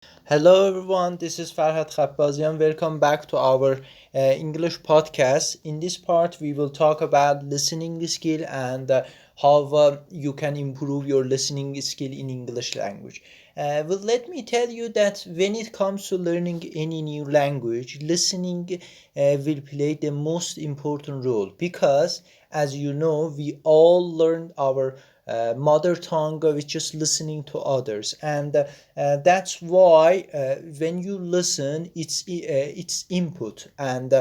Hello everyone, this is Farhad Khabazian. Welcome back to our English podcast. In this part, we will talk about listening skill and how you can improve your listening skill in English language. Let me tell you that when it comes to learning any new language, listening will play the most important role because, as you know, we all learned our mother tongue with just listening to others, and that's why when you listen, it's input, and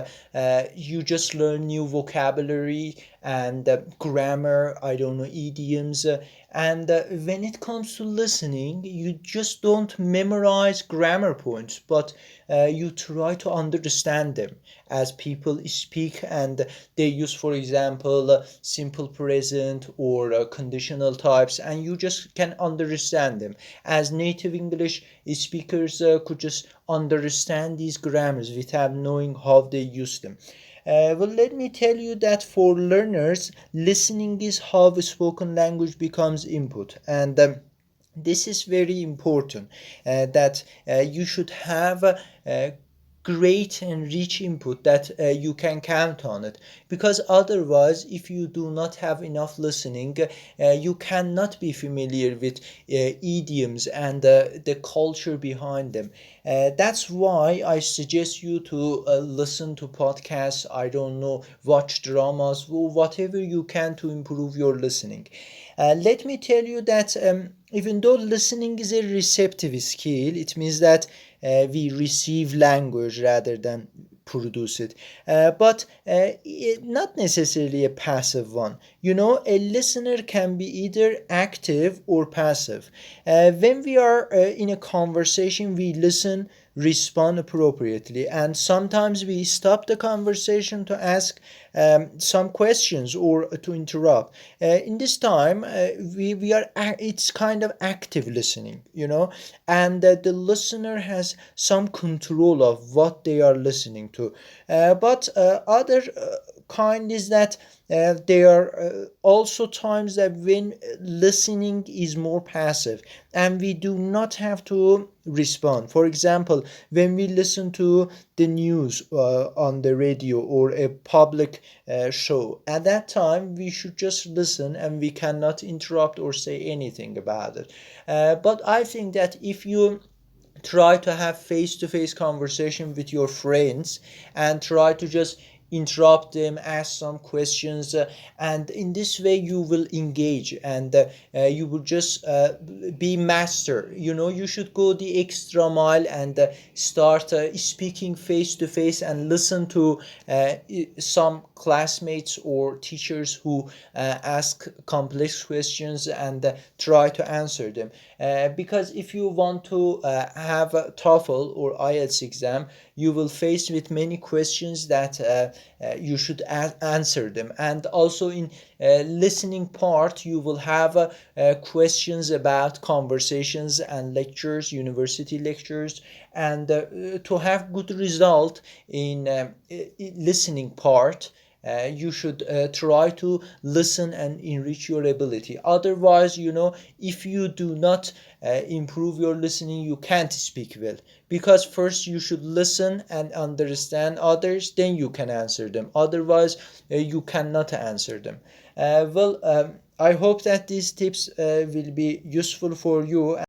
you just learn new vocabulary and grammar. I don't know, idioms. And when it comes to listening, you just don't memorize grammar points, but you try to understand them as people speak, and they use, for example, simple present or conditional types, and you just can understand them as native English speakers could just understand these grammars without knowing how they use them. Let me tell you that for learners, listening is how spoken language becomes input, and this is very important that you should have great and rich input that you can count on it, because otherwise if you do not have enough listening, you cannot be familiar with idioms and the culture behind them. That's why I suggest you to listen to podcasts, I don't know, watch dramas, whatever you can to improve your listening. Let me tell you that even though listening is a receptive skill, it means that we receive language rather than produce it. But not necessarily a passive one. You know, a listener can be either active or passive. When we are in a conversation, we listen, respond appropriately, and sometimes we stop the conversation to ask some questions or to interrupt. In this time, we are it's kind of active listening, you know, and the listener has some control of what they are listening to. But other kind is that there are also times that when listening is more passive and we do not have to respond. For example, when we listen to the news on the radio or a public show, at that time we should just listen and we cannot interrupt or say anything about it. But I think that if you try to have face-to-face conversation with your friends and try to just interrupt them, ask some questions, and in this way you will engage, and you will just be master. You know, you should go the extra mile and start speaking face to face and listen to some classmates or teachers who ask complex questions and try to answer them. Because if you want to have a TOEFL or IELTS exam, you will face with many questions that you should answer them. And also in listening part, you will have questions about conversations and lectures, university lectures, and to have good result in listening part, you should try to listen and enrich your ability. Otherwise, you know, if you do not improve your listening, you can't speak well, because first you should listen and understand others, then you can answer them. Otherwise you cannot answer them. I hope that these tips will be useful for you.